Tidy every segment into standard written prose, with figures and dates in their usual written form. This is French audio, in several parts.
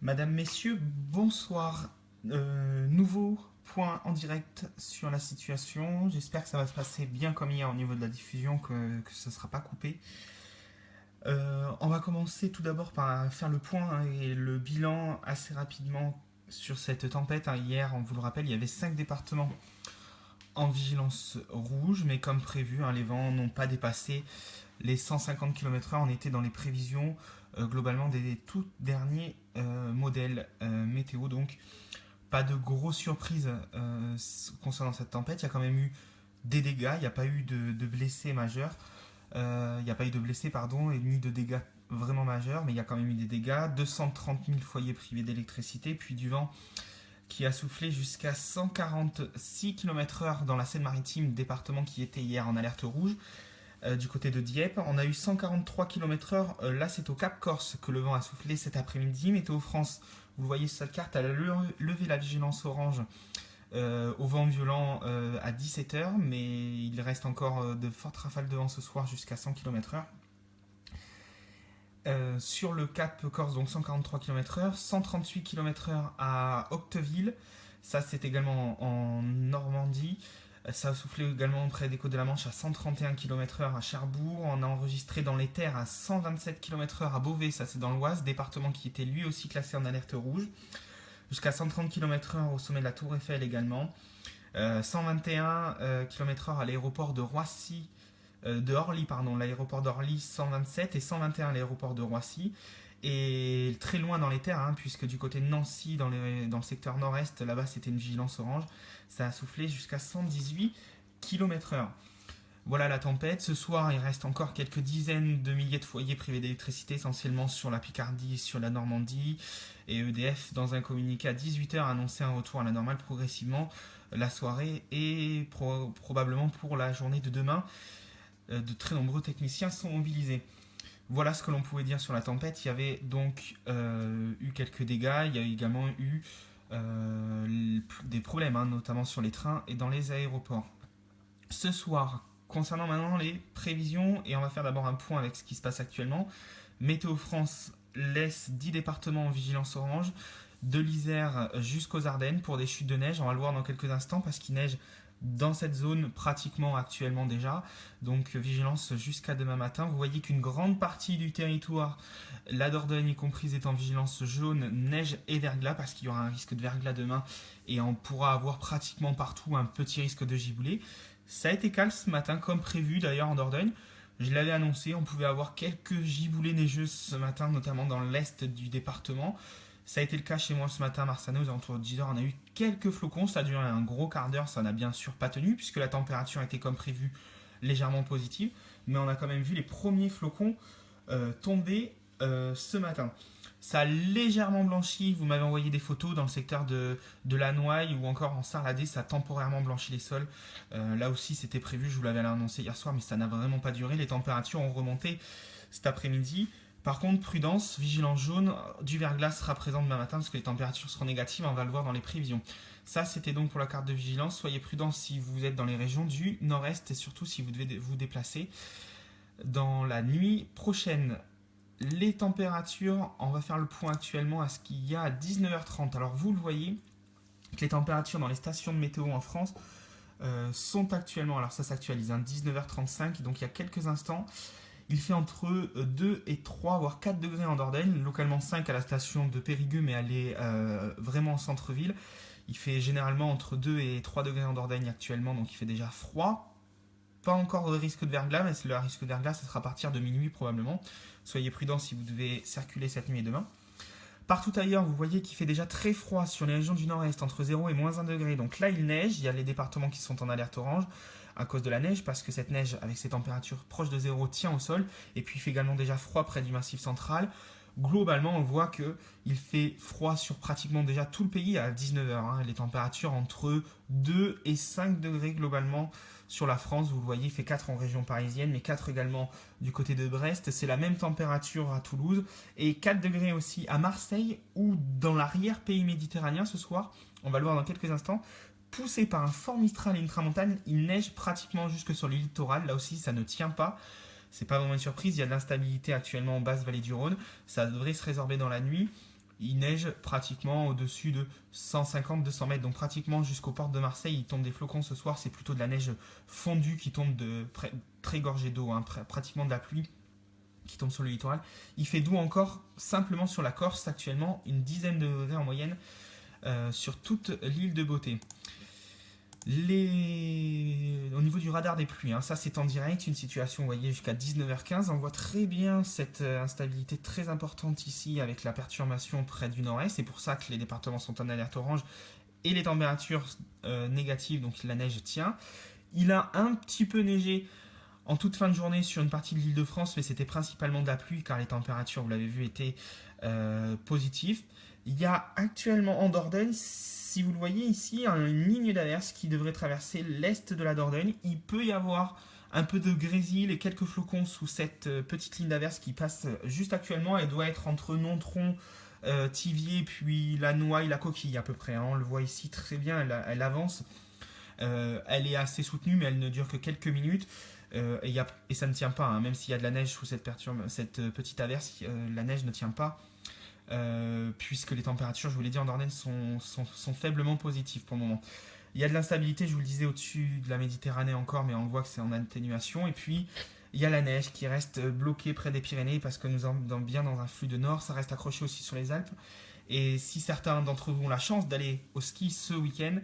Madame, Messieurs, bonsoir. Nouveau point en direct sur la situation. J'espère que ça va se passer bien comme hier au niveau de la diffusion, que ça ne sera pas coupé. On va commencer tout d'abord par faire le point et le bilan assez rapidement sur cette tempête. Hier, on vous le rappelle, il y avait 5 départements en vigilance rouge, mais comme prévu, les vents n'ont pas dépassé les 150 km/h. On était dans les prévisions globalement des tout derniers modèles météo, donc pas de grosses surprises concernant cette tempête. Il y a quand même eu des dégâts, il n'y a pas eu de blessés majeurs, il n'y a pas eu de blessés, pardon, et ni de dégâts vraiment majeurs, mais il y a quand même eu des dégâts. 230 000 foyers privés d'électricité, puis du vent qui a soufflé jusqu'à 146 km/h dans la Seine-Maritime, département qui était hier en alerte rouge. Du côté de Dieppe, on a eu 143 km/h. Là, c'est au Cap Corse que le vent a soufflé cet après-midi. Météo France, vous le voyez sur cette carte, elle a levé la vigilance orange au vent violent à 17h, mais il reste encore de fortes rafales de vent ce soir jusqu'à 100 km/h. Sur le Cap Corse, donc 143 km/h, 138 km/h à Octeville, ça c'est également en Normandie. Ça a soufflé également près des côtes de la Manche à 131 km/h à Cherbourg. On a enregistré dans les terres à 127 km/h à Beauvais, ça c'est dans l'Oise, département qui était lui aussi classé en alerte rouge. Jusqu'à 130 km/h au sommet de la Tour Eiffel également. 121 km/h à l'aéroport de Roissy, l'aéroport d'Orly 127 et 121 à l'aéroport de Roissy. Et très loin dans les terres, puisque du côté de Nancy, dans le secteur nord-est, là-bas c'était une vigilance orange, ça a soufflé jusqu'à 118 km/h. Voilà la tempête. Ce soir, il reste encore quelques dizaines de milliers de foyers privés d'électricité, essentiellement sur la Picardie, sur la Normandie. Et EDF, dans un communiqué à 18h, a annoncé un retour à la normale progressivement la soirée et probablement pour la journée de demain. De très nombreux techniciens sont mobilisés. Voilà ce que l'on pouvait dire sur la tempête. Il y avait donc eu quelques dégâts. Il y a également eu des problèmes, notamment sur les trains et dans les aéroports. Ce soir, concernant maintenant les prévisions, et on va faire d'abord un point avec ce qui se passe actuellement. Météo France laisse 10 départements en vigilance orange, de l'Isère jusqu'aux Ardennes pour des chutes de neige. On va le voir dans quelques instants parce qu'il neige dans cette zone pratiquement actuellement déjà. Donc vigilance jusqu'à demain matin. Vous voyez qu'une grande partie du territoire, la Dordogne y comprise, est en vigilance jaune, neige et verglas parce qu'il y aura un risque de verglas demain et on pourra avoir pratiquement partout un petit risque de giboulée. Ça a été calme ce matin comme prévu d'ailleurs en Dordogne. Je l'avais annoncé, on pouvait avoir quelques giboulées neigeuses ce matin, notamment dans l'est du département. Ça a été le cas chez moi ce matin à Marsanais, aux alentours de 10h, on a eu quelques flocons, ça a duré un gros quart d'heure, ça n'a bien sûr pas tenu, puisque la température était comme prévu légèrement positive, mais on a quand même vu les premiers flocons tomber ce matin. Ça a légèrement blanchi, vous m'avez envoyé des photos dans le secteur de la Noaille ou encore en Sarladé, ça a temporairement blanchi les sols. Là aussi c'était prévu, je vous l'avais annoncé hier soir, mais ça n'a vraiment pas duré, les températures ont remonté cet après-midi. Par contre, prudence, vigilance jaune, du verglas sera présent demain matin parce que les températures seront négatives, on va le voir dans les prévisions. Ça, c'était donc pour la carte de vigilance. Soyez prudents si vous êtes dans les régions du nord-est et surtout si vous devez vous déplacer. Dans la nuit prochaine, les températures, on va faire le point actuellement à ce qu'il y a à 19h30. Alors vous le voyez, que les températures dans les stations de météo en France sont actuellement, alors ça s'actualise, 19h35, donc il y a quelques instants, il fait entre 2 et 3, voire 4 degrés en Dordogne, localement 5 à la station de Périgueux, mais elle est vraiment en centre-ville. Il fait généralement entre 2 et 3 degrés en Dordogne actuellement, donc il fait déjà froid. Pas encore de risque de verglas, mais le risque de verglas, ça sera à partir de minuit probablement. Soyez prudents si vous devez circuler cette nuit et demain. Partout ailleurs, vous voyez qu'il fait déjà très froid sur les régions du nord-est, entre 0 et moins 1 degré. Donc là, il neige, il y a les départements qui sont en alerte orange à cause de la neige, parce que cette neige, avec ses températures proches de 0, tient au sol. Et puis il fait également déjà froid près du Massif central. Globalement, on voit qu'il fait froid sur pratiquement déjà tout le pays à 19h. Les températures entre 2 et 5 degrés globalement sur la France. Vous le voyez, il fait 4 en région parisienne, mais 4 également du côté de Brest. C'est la même température à Toulouse et 4 degrés aussi à Marseille ou dans l'arrière-pays méditerranéen ce soir. On va le voir dans quelques instants. Poussé par un fort Mistral et une tramontane, il neige pratiquement jusque sur le littoral. Là aussi, ça ne tient pas. C'est pas vraiment une surprise, il y a de l'instabilité actuellement en basse vallée du Rhône. Ça devrait se résorber dans la nuit. il neige pratiquement au-dessus de 150-200 mètres. Donc pratiquement jusqu'aux portes de Marseille, il tombe des flocons ce soir. C'est plutôt de la neige fondue qui tombe très gorgée d'eau, hein, pratiquement de la pluie qui tombe sur le littoral. Il fait doux encore simplement sur la Corse actuellement, une dizaine de degrés en moyenne sur toute l'île de Beauté. Au niveau du radar des pluies, hein, ça c'est en direct, une situation, vous voyez, jusqu'à 19h15. On voit très bien cette instabilité très importante ici avec la perturbation près du nord-est. C'est pour ça que les départements sont en alerte orange et les températures négatives, donc la neige tient. Il a un petit peu neigé en toute fin de journée sur une partie de l'Île-de-France, mais c'était principalement de la pluie car les températures, vous l'avez vu, étaient positives. Il y a actuellement en Dordogne, si vous le voyez ici, une ligne d'averse qui devrait traverser l'est de la Dordogne. Il peut y avoir un peu de grésil et quelques flocons sous cette petite ligne d'averse qui passe juste actuellement. Elle doit être entre Nontron, Thiviers, puis la Noaille, la Coquille à peu près. Hein. On le voit ici très bien, elle avance. Elle est assez soutenue, mais elle ne dure que quelques minutes. Et ça ne tient pas, hein. Même s'il y a de la neige sous cette petite averse, la neige ne tient pas. Puisque les températures, je vous l'ai dit, en Dordogne sont faiblement positives pour le moment. Il y a de l'instabilité, je vous le disais, au-dessus de la Méditerranée encore, mais on le voit que c'est en atténuation. Et puis, il y a la neige qui reste bloquée près des Pyrénées parce que nous sommes bien dans un flux de nord. Ça reste accroché aussi sur les Alpes. Et si certains d'entre vous ont la chance d'aller au ski ce week-end,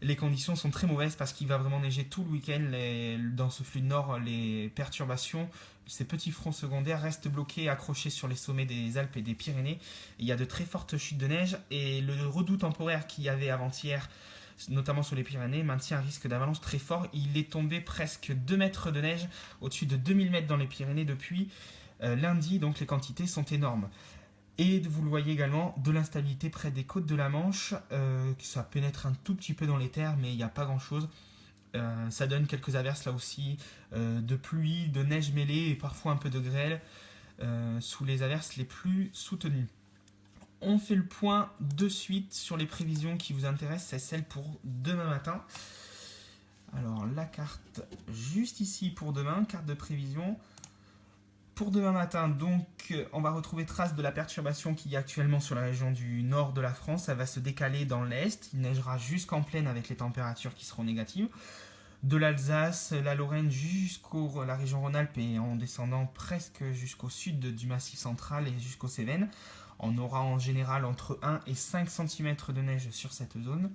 les conditions sont très mauvaises parce qu'il va vraiment neiger tout le week-end. Dans ce flux de nord, les perturbations, ces petits fronts secondaires restent bloqués, accrochés sur les sommets des Alpes et des Pyrénées. Il y a de très fortes chutes de neige et le redout temporaire qu'il y avait avant-hier, notamment sur les Pyrénées, maintient un risque d'avalanche très fort. Il est tombé presque 2 mètres de neige au-dessus de 2000 mètres dans les Pyrénées depuis lundi, donc les quantités sont énormes. Et vous le voyez également, de l'instabilité près des côtes de la Manche, ça pénètre un tout petit peu dans les terres, mais il n'y a pas grand-chose. Ça donne quelques averses là aussi, de pluie, de neige mêlée et parfois un peu de grêle, sous les averses les plus soutenues. On fait le point de suite sur les prévisions qui vous intéressent, c'est celle pour demain matin. Alors la carte juste ici pour demain, carte de prévision. Pour demain matin, donc, on va retrouver trace de la perturbation qu'il y a actuellement sur la région du nord de la France. Elle va se décaler dans l'est. Il neigera jusqu'en plaine avec les températures qui seront négatives. De l'Alsace, la Lorraine jusqu'à la région Rhône-Alpes et en descendant presque jusqu'au sud du Massif central et jusqu'aux Cévennes. On aura en général entre 1 et 5 cm de neige sur cette zone.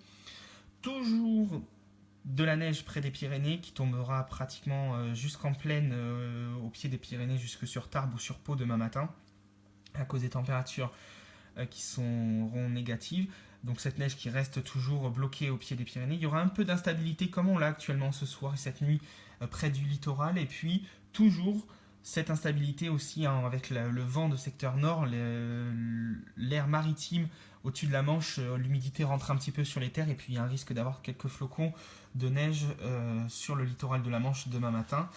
Toujours de la neige près des Pyrénées qui tombera pratiquement jusqu'en plaine au pied des Pyrénées jusque sur Tarbes ou sur Pau demain matin à cause des températures qui seront négatives. Donc cette neige qui reste toujours bloquée au pied des Pyrénées. Il y aura un peu d'instabilité comme on l'a actuellement ce soir et cette nuit près du littoral. Et puis toujours cette instabilité aussi hein, avec le vent de secteur nord, l'air maritime au-dessus de la Manche, l'humidité rentre un petit peu sur les terres et puis il y a un risque d'avoir quelques flocons de neige sur le littoral de la Manche demain matin.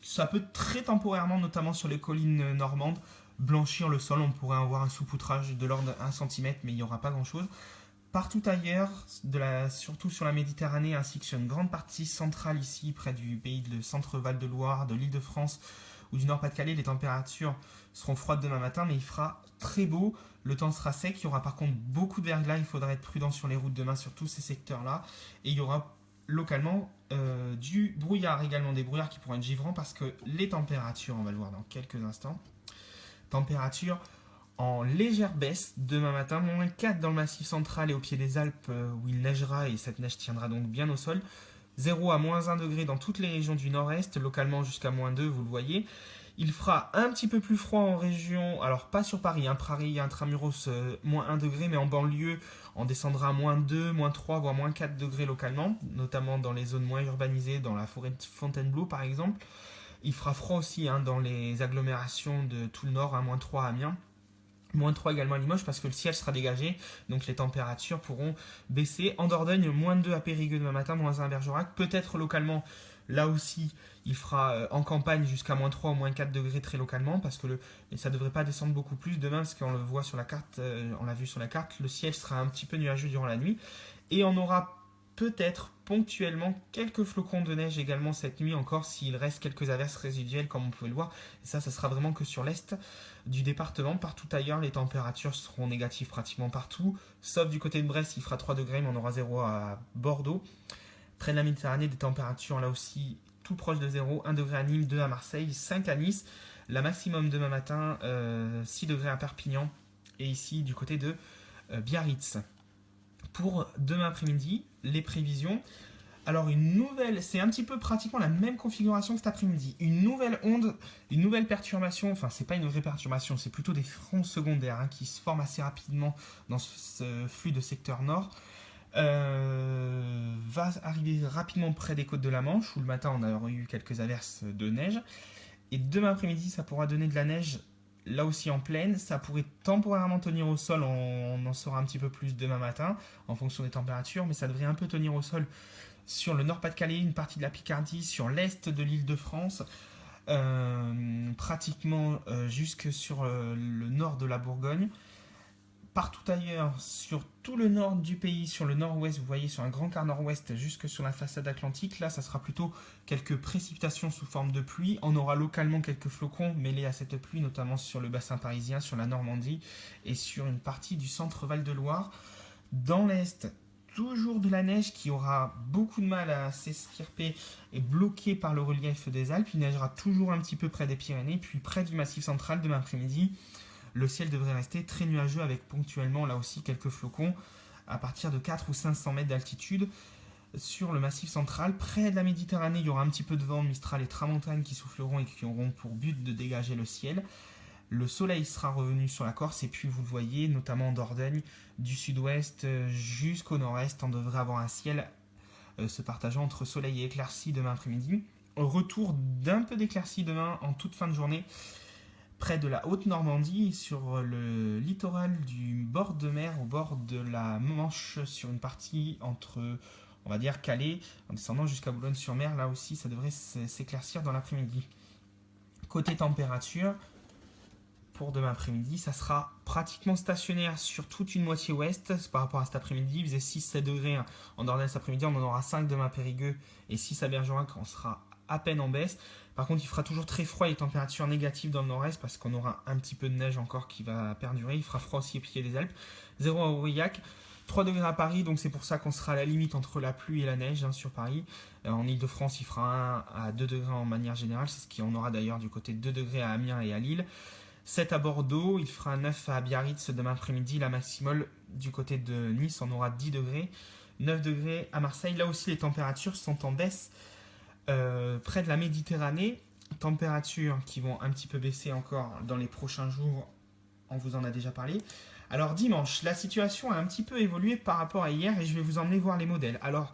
Ça peut très temporairement, notamment sur les collines normandes, blanchir le sol. On pourrait avoir un saupoutrage de l'ordre de 1 cm, mais il n'y aura pas grand-chose. Partout ailleurs, surtout sur la Méditerranée, ainsi que sur une grande partie centrale ici, près du pays de Centre-Val de Loire, de l'Île-de-France ou du Nord-Pas-de-Calais, les températures seront froides demain matin, mais il fera très beau. Le temps sera sec, il y aura par contre beaucoup de verglas, il faudra être prudent sur les routes demain sur tous ces secteurs-là. Et il y aura localement du brouillard également, des brouillards qui pourront être givrants parce que les températures, on va le voir dans quelques instants, températures en légère baisse demain matin, moins 4 dans le Massif central et au pied des Alpes où il neigera et cette neige tiendra donc bien au sol. 0 à moins 1 degré dans toutes les régions du nord-est, localement jusqu'à moins 2, vous le voyez. Il fera un petit peu plus froid en région, alors pas sur Paris, Paris intramuros, moins 1 degré, mais en banlieue, on descendra à moins 2, moins 3, voire moins 4 degrés localement, notamment dans les zones moins urbanisées, dans la forêt de Fontainebleau par exemple. Il fera froid aussi dans les agglomérations de tout le nord, moins 3 à Amiens. Moins 3 également à Limoges parce que le ciel sera dégagé, donc les températures pourront baisser. En Dordogne, moins 2 à Périgueux demain matin, moins 1 à Bergerac. Peut-être localement, là aussi, il fera en campagne jusqu'à moins 3 ou moins 4 degrés très localement parce que ça ne devrait pas descendre beaucoup plus demain parce qu'on le voit sur la carte, on l'a vu sur la carte, le ciel sera un petit peu nuageux durant la nuit. Et on aura peut-être ponctuellement quelques flocons de neige également cette nuit encore s'il reste quelques averses résiduelles comme on peut le voir. Et ça sera vraiment que sur l'est du département. Partout ailleurs, les températures seront négatives pratiquement partout. Sauf du côté de Brest, il fera 3 degrés, mais on aura 0 à Bordeaux. Près de la Méditerranée, des températures là aussi tout proche de 0. 1 degré à Nîmes, 2 à Marseille, 5 à Nice. La maximum demain matin, 6 degrés à Perpignan. Et ici, du côté de Biarritz. Pour demain après-midi, les prévisions. Alors c'est un petit peu pratiquement la même configuration que cet après-midi. Une nouvelle onde, une nouvelle perturbation, enfin c'est pas une vraie perturbation, c'est plutôt des fronts secondaires qui se forment assez rapidement dans ce flux de secteur nord. Va arriver rapidement près des côtes de la Manche, où le matin on a eu quelques averses de neige. Et demain après-midi, ça pourra donner de la neige là aussi en plaine. Ça pourrait temporairement tenir au sol, on en saura un petit peu plus demain matin en fonction des températures, mais ça devrait un peu tenir au sol sur le Nord-Pas-de-Calais, une partie de la Picardie, sur l'est de l'Île-de-France, pratiquement jusque sur le nord de la Bourgogne. Partout ailleurs, sur tout le nord du pays, sur le nord-ouest, vous voyez sur un grand quart nord-ouest, jusque sur la façade atlantique, là ça sera plutôt quelques précipitations sous forme de pluie. On aura localement quelques flocons mêlés à cette pluie, notamment sur le bassin parisien, sur la Normandie et sur une partie du centre Val-de-Loire. Dans l'est, toujours de la neige qui aura beaucoup de mal à s'esquirper et bloquée par le relief des Alpes. Il neigera toujours un petit peu près des Pyrénées, puis près du Massif central demain après-midi. Le ciel devrait rester très nuageux avec ponctuellement là aussi quelques flocons à partir de 4 ou 500 mètres d'altitude sur le Massif central. Près de la Méditerranée, il y aura un petit peu de vent, Mistral et Tramontane qui souffleront et qui auront pour but de dégager le ciel. Le soleil sera revenu sur la Corse et puis vous le voyez, notamment en Dordogne, du sud-ouest jusqu'au nord-est, on devrait avoir un ciel se partageant entre soleil et éclaircie demain après-midi. Retour d'un peu d'éclaircie demain en toute fin de journée près de la Haute-Normandie, sur le littoral du bord de mer, au bord de la Manche, sur une partie entre, on va dire, Calais, en descendant jusqu'à Boulogne-sur-Mer. Là aussi, ça devrait s'éclaircir dans l'après-midi. Côté température, pour demain après-midi, ça sera pratiquement stationnaire sur toute une moitié ouest. Par rapport à cet après-midi, il faisait 6-7 degrés en Dordogne cet après-midi, on en aura 5 demain à Périgueux et 6 à Bergerac, on sera à peine en baisse. Par contre, il fera toujours très froid et les températures négatives dans le nord-est parce qu'on aura un petit peu de neige encore qui va perdurer. Il fera froid aussi au pied des Alpes. 0 à Aurillac, 3 degrés à Paris, donc c'est pour ça qu'on sera à la limite entre la pluie et la neige sur Paris. En Ile-de-France, il fera 1 à 2 degrés en manière générale, c'est ce qu'il y en aura d'ailleurs du côté de 2 degrés à Amiens et à Lille. 7 à Bordeaux, il fera 9 à Biarritz demain après-midi. La maximale du côté de Nice, on aura 10 degrés. 9 degrés à Marseille. Là aussi, les températures sont en baisse près de la Méditerranée. Températures qui vont un petit peu baisser encore dans les prochains jours, on vous en a déjà parlé. Alors dimanche, la situation a un petit peu évolué par rapport à hier et je vais vous emmener voir les modèles. Alors,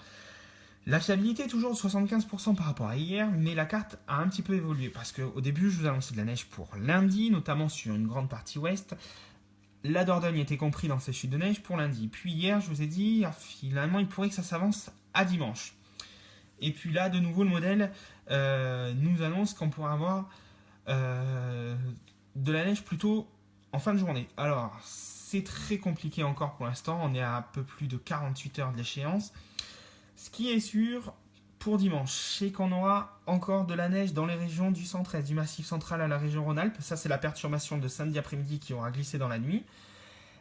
la fiabilité est toujours de 75% par rapport à hier, mais la carte a un petit peu évolué parce qu'au début, je vous annonçais de la neige pour lundi, notamment sur une grande partie ouest. La Dordogne était compris dans ces chutes de neige pour lundi. Puis hier, je vous ai dit, finalement, il pourrait que ça s'avance à dimanche. Et puis là, de nouveau, le modèle nous annonce qu'on pourra avoir de la neige plutôt en fin de journée. Alors, c'est très compliqué encore pour l'instant. On est à un peu plus de 48 heures de l'échéance. Ce qui est sûr pour dimanche, c'est qu'on aura encore de la neige dans les régions du centre-est, du Massif central à la région Rhône-Alpes. Ça, c'est la perturbation de samedi après-midi qui aura glissé dans la nuit.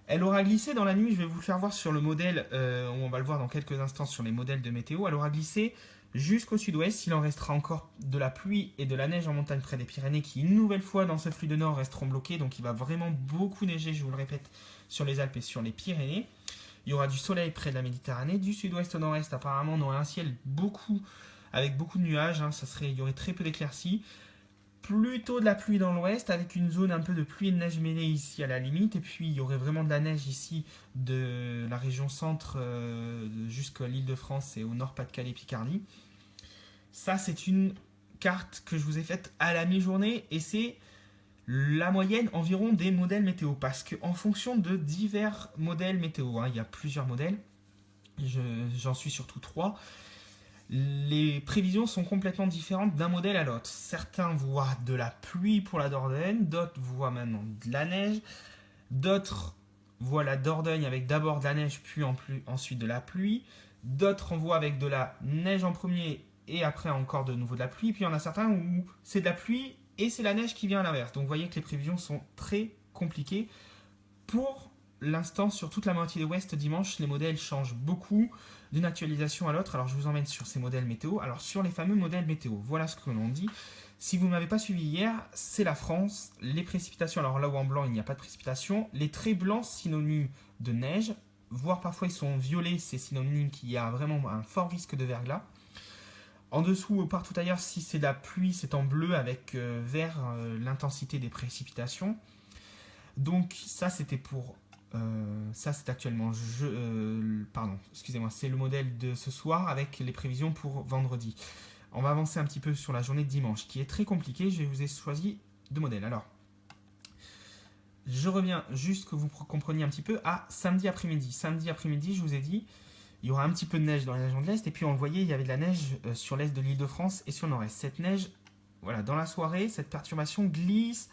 Elle aura glissé dans la nuit, je vais vous le faire voir sur le modèle, on va le voir dans quelques instants sur les modèles de météo. Elle aura glissé jusqu'au sud-ouest. Il en restera encore de la pluie et de la neige en montagne près des Pyrénées qui, une nouvelle fois, dans ce flux de nord, resteront bloqués. Donc il va vraiment beaucoup neiger, je vous le répète, sur les Alpes et sur les Pyrénées. Il y aura du soleil près de la Méditerranée. Du sud-ouest au nord-est, apparemment, on aura un ciel avec beaucoup de nuages. Il y aurait très peu d'éclaircies. Plutôt de la pluie dans l'ouest, avec une zone un peu de pluie et de neige mêlée ici à la limite. Et puis il y aurait vraiment de la neige ici de la région centre jusqu'à l'Île-de-France et au nord-Pas-de-Calais, Picardie. Ça, c'est une carte que je vous ai faite à la mi-journée et c'est la moyenne environ des modèles météo. Parce qu'en fonction de divers modèles météo, il y a plusieurs modèles, j'en suis surtout 3. Les prévisions sont complètement différentes d'un modèle à l'autre. Certains voient de la pluie pour la Dordogne, d'autres voient maintenant de la neige, d'autres voient la Dordogne avec d'abord de la neige puis ensuite de la pluie, D'autres envoient avec de la neige en premier et après encore de nouveau de la pluie. Puis il y en a certains où c'est de la pluie et c'est la neige qui vient à l'inverse. Donc vous voyez que les prévisions sont très compliquées. Pour l'instant, sur toute la moitié de l'Ouest, dimanche, les modèles changent beaucoup d'une actualisation à l'autre. Alors je vous emmène sur ces modèles météo. Alors sur les fameux modèles météo, voilà ce que l'on dit. Si vous ne m'avez pas suivi hier, c'est la France. Les précipitations, alors là où en blanc il n'y a pas de précipitations. Les traits blancs synonymes de neige, voire parfois ils sont violets, c'est synonyme qu'il y a vraiment un fort risque de verglas. En dessous, partout ailleurs, si c'est de la pluie, c'est en bleu avec vert l'intensité des précipitations. Donc ça c'était pour... ça c'est actuellement... pardon, excusez-moi, c'est le modèle de ce soir avec les prévisions pour vendredi. On va avancer un petit peu sur la journée de dimanche qui est très compliquée. Je vous ai choisi deux modèles. Alors, je reviens juste que vous compreniez un petit peu à samedi après-midi. Samedi après-midi, je vous ai dit, il y aura un petit peu de neige dans les régions de l'Est. Et puis on le voyait, il y avait de la neige sur l'Est de l'Île-de-France et sur le Nord-Est. Cette neige, voilà, dans la soirée, cette perturbation glisse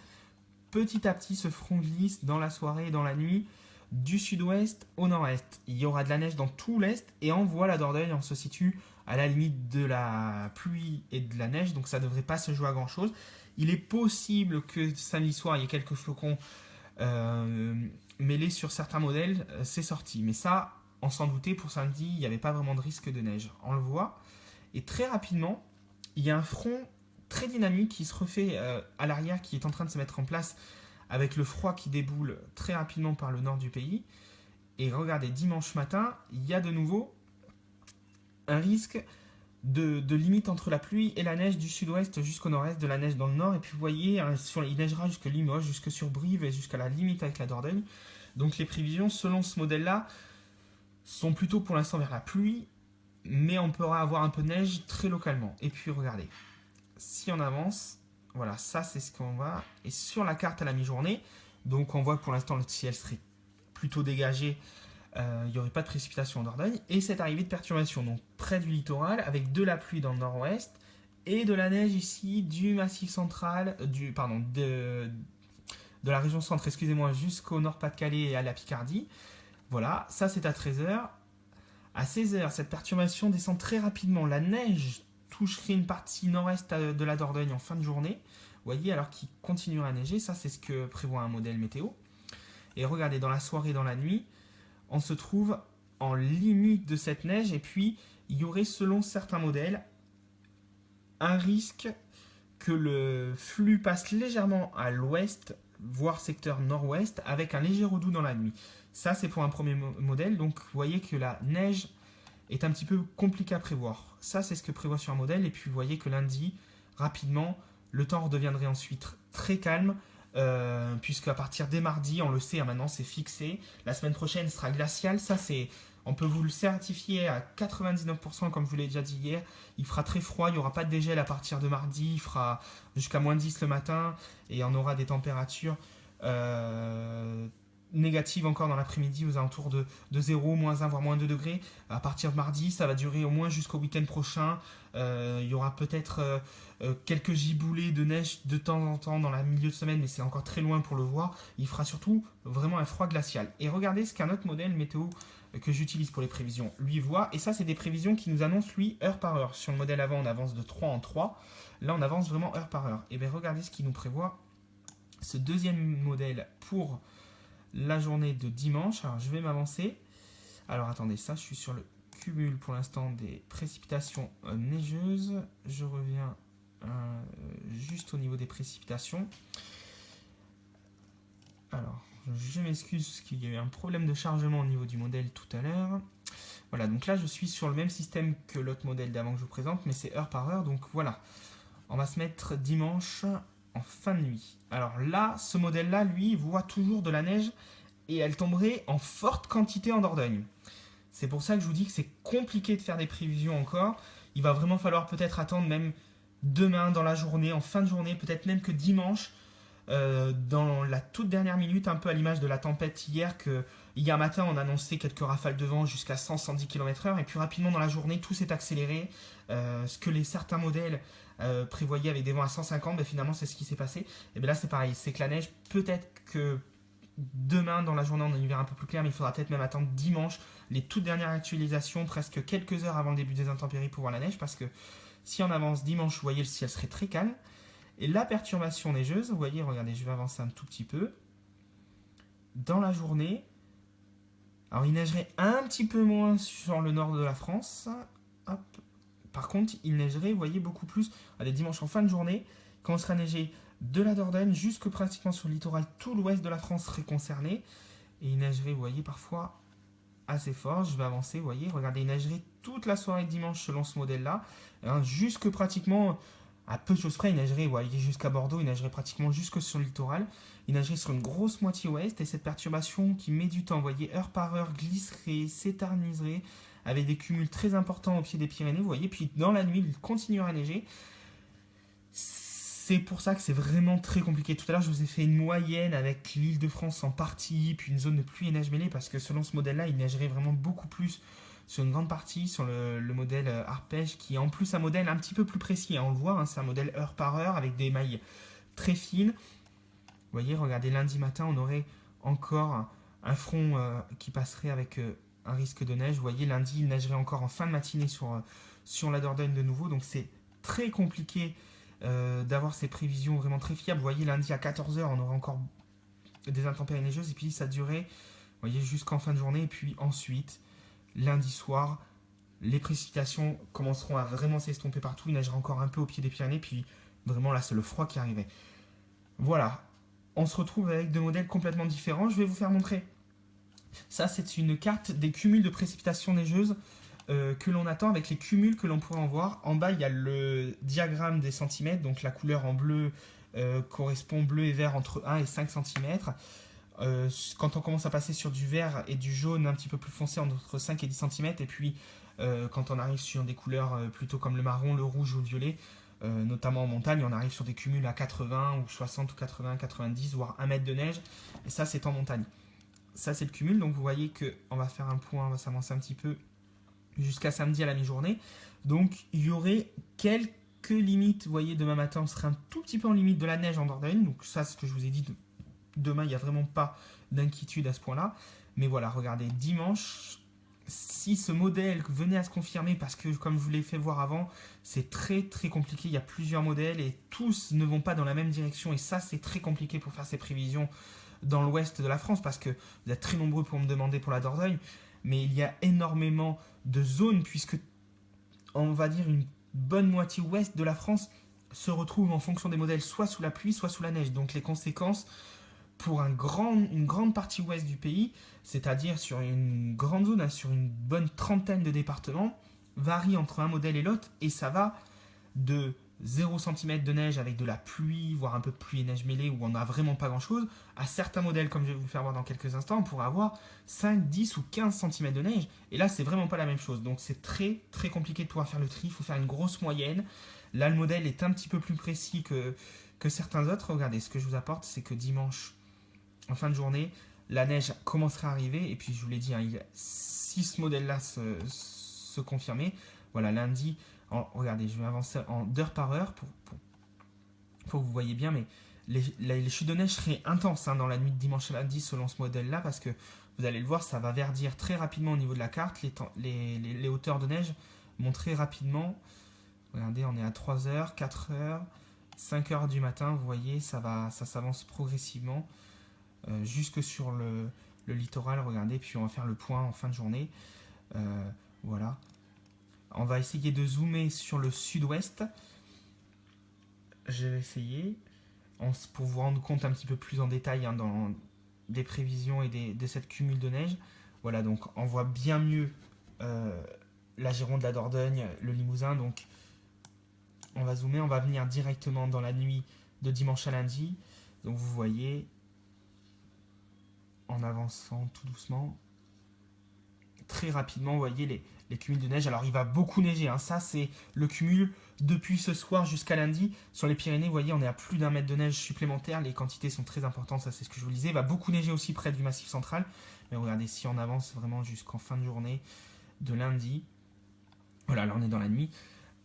petit à petit, ce front glisse dans la soirée et dans la nuit du sud-ouest au nord-est. Il y aura de la neige dans tout l'est et en voie la Dordogne, on se situe à la limite de la pluie et de la neige, donc ça ne devrait pas se jouer à grand-chose. Il est possible que samedi soir, il y ait quelques flocons mêlés sur certains modèles, c'est sorti. Mais ça, on s'en doutait, pour samedi, il n'y avait pas vraiment de risque de neige. On le voit. Et très rapidement, il y a un front très dynamique qui se refait à l'arrière, qui est en train de se mettre en place avec le froid qui déboule très rapidement par le nord du pays. Et regardez, dimanche matin, il y a de nouveau un risque de limite entre la pluie et la neige du sud-ouest jusqu'au nord-est, de la neige dans le nord. Et puis vous voyez, il neigera jusque Limoges, jusque sur Brive et jusqu'à la limite avec la Dordogne. Donc les prévisions, selon ce modèle-là, sont plutôt pour l'instant vers la pluie, mais on pourra avoir un peu de neige très localement. Et puis regardez, si on avance, voilà, ça c'est ce qu'on voit. Et sur la carte à la mi-journée, donc on voit que pour l'instant le ciel serait plutôt dégagé, il n'y aurait pas de précipitation en Dordogne. Et cette arrivée de perturbation, donc près du littoral, avec de la pluie dans le nord-ouest et de la neige ici du massif central, de la région centre, excusez-moi, jusqu'au Nord-Pas-de-Calais et à la Picardie. Voilà, ça c'est à 13h. À 16h, cette perturbation descend très rapidement. La neige toucherait une partie nord-est de la Dordogne en fin de journée. Vous voyez, alors qu'il continuera à neiger. Ça, c'est ce que prévoit un modèle météo. Et regardez, dans la soirée, dans la nuit, on se trouve en limite de cette neige. Et puis, il y aurait, selon certains modèles, un risque que le flux passe légèrement à l'ouest, voire secteur nord-ouest, avec un léger redout dans la nuit. Ça, c'est pour un premier modèle. Donc, vous voyez que la neige est un petit peu compliquée à prévoir. Ça, c'est ce que prévoit sur un modèle. Et puis, vous voyez que lundi, rapidement, le temps redeviendrait ensuite très calme, puisqu'à partir dès mardi, on le sait, maintenant, c'est fixé. La semaine prochaine sera glaciale. Ça, on peut vous le certifier à 99%, comme je vous l'ai déjà dit hier. Il fera très froid, il n'y aura pas de dégel à partir de mardi. Il fera jusqu'à moins 10 le matin. Et on aura des températures négative encore dans l'après-midi aux alentours de 0, moins 1, voire moins 2 degrés. À partir de mardi, ça va durer au moins jusqu'au week-end prochain. Il y aura peut-être quelques giboulées de neige de temps en temps dans la milieu de semaine, mais c'est encore très loin pour le voir. Il fera surtout vraiment un froid glacial. Et regardez ce qu'un autre modèle météo que j'utilise pour les prévisions lui voit. Et ça, c'est des prévisions qui nous annoncent, lui, heure par heure. Sur le modèle avant, on avance de 3 en 3. Là, on avance vraiment heure par heure. Et bien, regardez ce qu'il nous prévoit. Ce deuxième modèle pour la journée de dimanche. Alors je vais m'avancer. Alors attendez, ça je suis sur le cumul pour l'instant des précipitations neigeuses. Je reviens juste au niveau des précipitations. Alors je m'excuse parce qu'il y a eu un problème de chargement au niveau du modèle tout à l'heure. Voilà, donc là je suis sur le même système que l'autre modèle d'avant que je vous présente, mais c'est heure par heure. Donc voilà, on va se mettre dimanche en fin de nuit. Alors là, ce modèle-là, lui, voit toujours de la neige et elle tomberait en forte quantité en Dordogne. C'est pour ça que je vous dis que c'est compliqué de faire des prévisions encore. Il va vraiment falloir peut-être attendre même demain dans la journée, en fin de journée, peut-être même que dimanche, dans la toute dernière minute, un peu à l'image de la tempête hier, que hier matin on annonçait quelques rafales de vent jusqu'à 100-110 km/h et puis rapidement dans la journée tout s'est accéléré. Ce que certains modèles prévoyaient avec des vents à 150, ben finalement c'est ce qui s'est passé. Et bien là c'est pareil, c'est que la neige peut-être que demain, dans la journée, on a y verra un peu plus clair, mais il faudra peut-être même attendre dimanche, les toutes dernières actualisations, presque quelques heures avant le début des intempéries pour voir la neige, parce que si on avance dimanche, vous voyez, le ciel serait très calme. Et la perturbation neigeuse, vous voyez, regardez, je vais avancer un tout petit peu. Dans la journée, alors il neigerait un petit peu moins sur le nord de la France. Hop. Par contre, il neigerait, vous voyez, beaucoup plus. Allez, dimanche en fin de journée, il commencera à neiger de la Dordogne jusque pratiquement sur le littoral, tout l'ouest de la France serait concerné. Et il neigerait, vous voyez, parfois assez fort. Je vais avancer, vous voyez, regardez, il neigerait toute la soirée de dimanche selon ce modèle-là. Hein, jusque pratiquement, à peu de choses près, il neigerait, vous voyez, jusqu'à Bordeaux, il neigerait pratiquement jusque sur le littoral. Il neigerait sur une grosse moitié ouest. Et cette perturbation qui met du temps, vous voyez, heure par heure, glisserait, s'éterniserait, avec des cumuls très importants au pied des Pyrénées, vous voyez. Puis dans la nuit, il continuera à neiger. C'est pour ça que c'est vraiment très compliqué. Tout à l'heure, je vous ai fait une moyenne avec l'île de France en partie, puis une zone de pluie et neige mêlée, parce que selon ce modèle-là, il neigerait vraiment beaucoup plus sur une grande partie, sur le modèle Arpège, qui est en plus un modèle un petit peu plus précis. Hein, on le voit, hein, c'est un modèle heure par heure, avec des mailles très fines. Vous voyez, regardez, lundi matin, on aurait encore un front qui passerait avec un risque de neige. Vous voyez, lundi, il neigerait encore en fin de matinée sur la Dordogne de nouveau, donc c'est très compliqué d'avoir ces prévisions vraiment très fiables. Vous voyez, lundi à 14 h, on aura encore des intempéries neigeuses, et puis ça durerait, vous voyez, jusqu'en fin de journée, et puis ensuite, lundi soir, les précipitations commenceront à vraiment s'estomper partout, il neigera encore un peu au pied des Pyrénées, puis vraiment là, c'est le froid qui arrivait. Voilà, on se retrouve avec deux modèles complètement différents. Je vais vous faire montrer. Ça, c'est une carte des cumuls de précipitations neigeuses que l'on attend avec les cumuls que l'on pourrait en voir. En bas, il y a le diagramme des centimètres, donc la couleur en bleu correspond bleu et vert entre 1 et 5 cm. Quand on commence à passer sur du vert et du jaune un petit peu plus foncé entre 5 et 10 cm, et puis quand on arrive sur des couleurs plutôt comme le marron, le rouge ou le violet, notamment en montagne, on arrive sur des cumuls à 80 ou 60 ou 80, 90, voire 1 mètre de neige, et ça c'est en montagne. Ça c'est le cumul, donc vous voyez qu'on va faire un point, on va s'avancer un petit peu jusqu'à samedi à la mi-journée. Donc il y aurait quelques limites, vous voyez, demain matin on serait un tout petit peu en limite de la neige en Dordogne, donc ça c'est ce que je vous ai dit, demain il n'y a vraiment pas d'inquiétude à ce point-là. Mais voilà, regardez, dimanche, si ce modèle venait à se confirmer, parce que comme je vous l'ai fait voir avant, c'est très très compliqué, il y a plusieurs modèles et tous ne vont pas dans la même direction, et ça c'est très compliqué pour faire ces prévisions dans l'ouest de la France, parce que vous êtes très nombreux pour me demander pour la Dordogne, mais il y a énormément de zones, puisque on va dire une bonne moitié ouest de la France se retrouve en fonction des modèles soit sous la pluie, soit sous la neige. Donc les conséquences pour une grande partie ouest du pays, c'est-à-dire sur une grande zone, hein, sur une bonne trentaine de départements, varient entre un modèle et l'autre, et ça va de 0 cm de neige avec de la pluie, voire un peu de pluie et neige mêlée où on n'a vraiment pas grand-chose, à certains modèles, comme je vais vous le faire voir dans quelques instants, on pourrait avoir 5, 10 ou 15 cm de neige. Et là, c'est vraiment pas la même chose. Donc c'est très très compliqué de pouvoir faire le tri, il faut faire une grosse moyenne. Là, le modèle est un petit peu plus précis que certains autres. Regardez, ce que je vous apporte, c'est que dimanche, en fin de journée, la neige commencera à arriver. Et puis, je vous l'ai dit, hein, si ce modèle-là se confirmait, voilà, lundi, regardez, je vais avancer d'heure par heure pour que vous voyez bien, mais les chutes de neige seraient intenses hein, dans la nuit de dimanche à lundi selon ce modèle-là, parce que vous allez le voir, ça va verdir très rapidement au niveau de la carte. Les hauteurs de neige montent très rapidement. Regardez, on est à 3 heures, 4 heures, 5 heures du matin, vous voyez, ça s'avance progressivement jusque sur le littoral. Regardez, puis on va faire le point en fin de journée. Voilà. On va essayer de zoomer sur le sud-ouest. Je vais essayer pour vous rendre compte un petit peu plus en détail hein, dans des prévisions et de cette cumul de neige. Voilà, donc on voit bien mieux la Gironde, la Dordogne, le Limousin. Donc on va zoomer, on va venir directement dans la nuit de dimanche à lundi. Donc vous voyez, en avançant tout doucement, très rapidement, vous voyez les cumuls de neige. Alors il va beaucoup neiger, hein. Ça c'est le cumul depuis ce soir jusqu'à lundi. Sur les Pyrénées, vous voyez, on est à plus d'1 mètre de neige supplémentaire. Les quantités sont très importantes, ça c'est ce que je vous disais. Il va beaucoup neiger aussi près du Massif central. Mais regardez, si on avance vraiment jusqu'en fin de journée de lundi, voilà, là on est dans la nuit,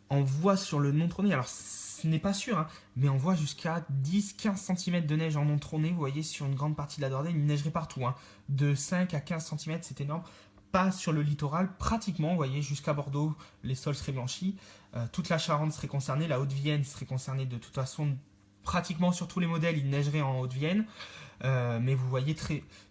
on voit sur le non trôné, alors ce n'est pas sûr, hein, mais on voit jusqu'à 10-15 cm de neige en non trôné. Vous voyez, sur une grande partie de la Dordogne, il neigerait partout. Hein. De 5 à 15 cm, c'est énorme. Pas sur le littoral, pratiquement, vous voyez, jusqu'à Bordeaux, les sols seraient blanchis. Toute la Charente serait concernée, la Haute-Vienne serait concernée de toute façon. Pratiquement sur tous les modèles, il neigerait en Haute-Vienne. Mais vous voyez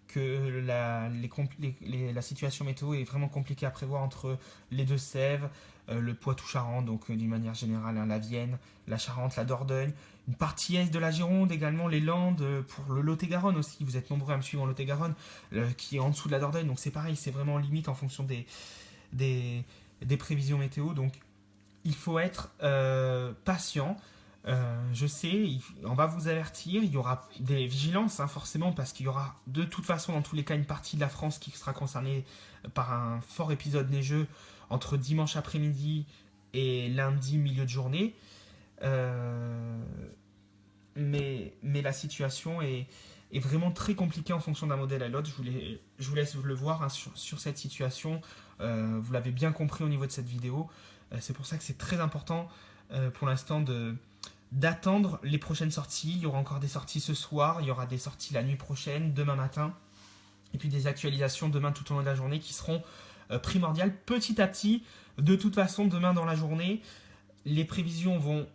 que la situation météo est vraiment compliquée à prévoir entre les Deux-Sèvres, le Poitou-Charentes, donc d'une manière générale, hein, la Vienne, la Charente, la Dordogne, une partie est de la Gironde également, les Landes, pour le Lot-et-Garonne aussi. Vous êtes nombreux à me suivre en Lot-et-Garonne, qui est en dessous de la Dordogne, donc c'est pareil, c'est vraiment limite en fonction des prévisions météo. Donc il faut être patient. Je sais, on va vous avertir, il y aura des vigilances, hein, forcément, parce qu'il y aura de toute façon, dans tous les cas, une partie de la France qui sera concernée par un fort épisode neigeux entre dimanche après-midi et lundi milieu de journée. Euh, mais la situation est vraiment très compliquée en fonction d'un modèle à l'autre. Je vous laisse le voir, hein, sur cette situation. Vous l'avez bien compris au niveau de cette vidéo. C'est pour ça que c'est très important pour l'instant d'attendre les prochaines sorties. Il y aura encore des sorties ce soir, il y aura des sorties la nuit prochaine, demain matin, et puis des actualisations demain tout au long de la journée qui seront primordiales petit à petit. De toute façon, demain dans la journée, les prévisions vont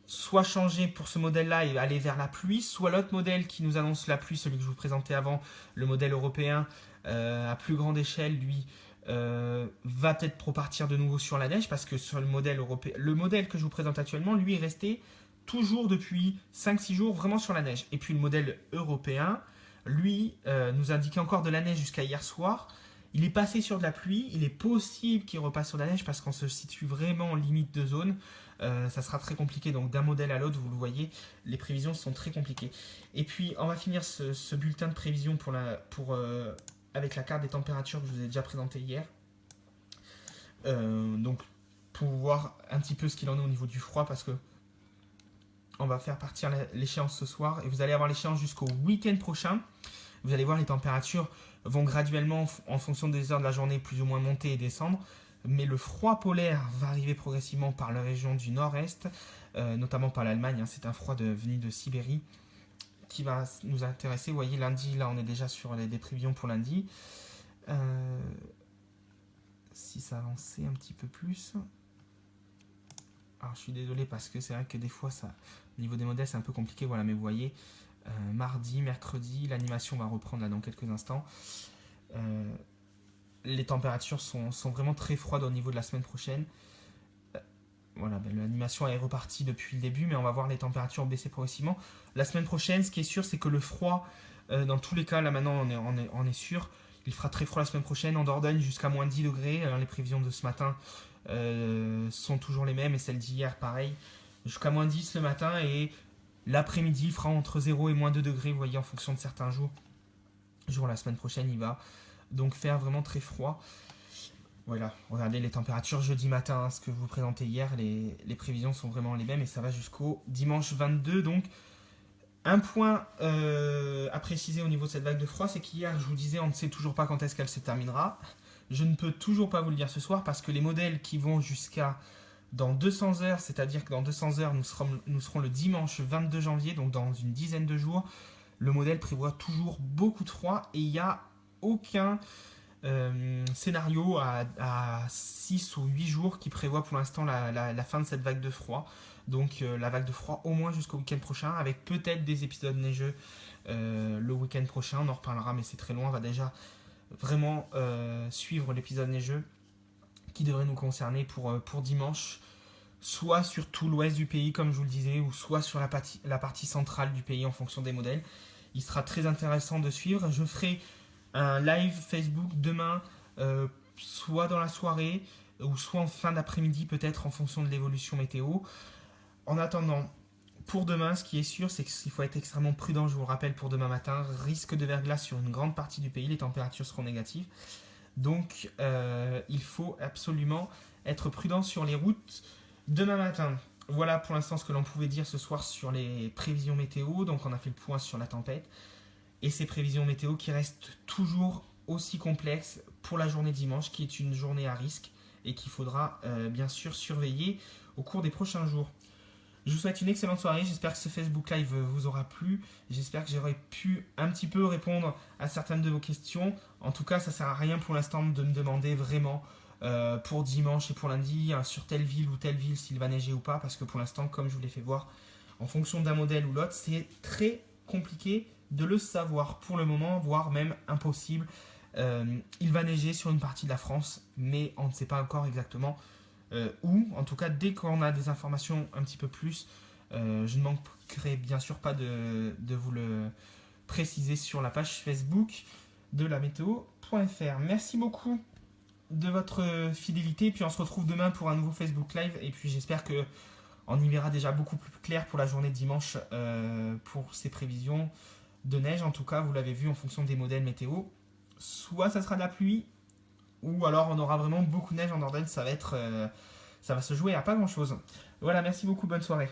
soit changer pour ce modèle-là et aller vers la pluie, soit l'autre modèle qui nous annonce la pluie, celui que je vous présentais avant, le modèle européen à plus grande échelle, lui, va peut-être repartir de nouveau sur la neige, parce que sur le modèle européen, le modèle que je vous présente actuellement, lui est resté toujours depuis 5-6 jours vraiment sur la neige. Et puis le modèle européen, lui, nous indiquait encore de la neige jusqu'à hier soir. Il est passé sur de la pluie, il est possible qu'il repasse sur de la neige parce qu'on se situe vraiment en limite de zone. Ça sera très compliqué, donc d'un modèle à l'autre, vous le voyez, les prévisions sont très compliquées. Et puis on va finir ce bulletin de prévision avec la carte des températures que je vous ai déjà présentée hier. Donc pour voir un petit peu ce qu'il en est au niveau du froid, parce que on va faire partir l'échéance ce soir et vous allez avoir l'échéance jusqu'au week-end prochain. Vous allez voir, les températures vont graduellement, en fonction des heures de la journée, plus ou moins monter et descendre. Mais le froid polaire va arriver progressivement par la région du nord-est, notamment par l'Allemagne. Hein. C'est un froid venu de Sibérie qui va nous intéresser. Vous voyez, lundi, là, on est déjà sur des prévisions pour lundi. Si ça avançait un petit peu plus. Alors, je suis désolé parce que c'est vrai que des fois, au niveau des modèles, c'est un peu compliqué. Voilà, mais vous voyez, mardi, mercredi, l'animation va reprendre là dans quelques instants. Les températures sont vraiment très froides au niveau de la semaine prochaine. Voilà, l'animation est repartie depuis le début, mais on va voir les températures baisser progressivement. La semaine prochaine, ce qui est sûr, c'est que le froid, dans tous les cas, là maintenant on est sûr, il fera très froid la semaine prochaine en Dordogne jusqu'à moins 10 degrés. Alors, les prévisions de ce matin sont toujours les mêmes, et celles d'hier pareil, jusqu'à moins 10 le matin, et l'après-midi fera entre 0 et moins 2 degrés, vous voyez, en fonction de certains jours. La semaine prochaine, il va donc faire vraiment très froid. Voilà, regardez les températures jeudi matin, hein, ce que je vous présentais hier, les prévisions sont vraiment les mêmes, et ça va jusqu'au dimanche 22. Donc un point à préciser au niveau de cette vague de froid, c'est qu'hier je vous disais, on ne sait toujours pas quand est-ce qu'elle se terminera. Je ne peux toujours pas vous le dire ce soir, parce que les modèles qui vont jusqu'à dans 200 heures, c'est-à-dire que dans 200 heures nous serons le dimanche 22 janvier, donc dans une dizaine de jours, le modèle prévoit toujours beaucoup de froid, et il n'y a aucun scénario à 6 ou 8 jours qui prévoit pour l'instant la fin de cette vague de froid. Donc la vague de froid au moins jusqu'au week-end prochain, avec peut-être des épisodes neigeux le week-end prochain, on en reparlera, mais c'est très loin. On va déjà vraiment suivre l'épisode neigeux qui devrait nous concerner pour dimanche, soit sur tout l'ouest du pays comme je vous le disais, ou soit sur la partie centrale du pays en fonction des modèles. Il sera très intéressant de suivre. Je ferai un live Facebook demain, soit dans la soirée, ou soit en fin d'après-midi peut-être, en fonction de l'évolution météo. En attendant, pour demain, ce qui est sûr, c'est qu'il faut être extrêmement prudent. Je vous le rappelle, pour demain matin, risque de verglas sur une grande partie du pays, les températures seront négatives. Donc il faut absolument être prudent sur les routes demain matin. Voilà pour l'instant ce que l'on pouvait dire ce soir sur les prévisions météo. Donc on a fait le point sur la tempête et ces prévisions météo qui restent toujours aussi complexes pour la journée dimanche, qui est une journée à risque et qu'il faudra bien sûr surveiller au cours des prochains jours. Je vous souhaite une excellente soirée, j'espère que ce Facebook Live vous aura plu, j'espère que j'aurai pu un petit peu répondre à certaines de vos questions. En tout cas, ça ne sert à rien pour l'instant de me demander vraiment pour dimanche et pour lundi sur telle ville ou telle ville s'il va neiger ou pas, parce que pour l'instant, comme je vous l'ai fait voir, en fonction d'un modèle ou l'autre, c'est très compliqué de le savoir pour le moment, voire même impossible. Il va neiger sur une partie de la France, mais on ne sait pas encore exactement où. En tout cas, dès qu'on a des informations un petit peu plus, je ne manquerai bien sûr pas de vous le préciser sur la page Facebook de la météo.fr. Merci beaucoup de votre fidélité, puis on se retrouve demain pour un nouveau Facebook Live, et puis j'espère que on y verra déjà beaucoup plus clair pour la journée de dimanche pour ces prévisions de neige. En tout cas, vous l'avez vu en fonction des modèles météo, soit ça sera de la pluie, ou alors on aura vraiment beaucoup de neige en Dordogne. Ça va se jouer à pas grand chose. Voilà, merci beaucoup, bonne soirée.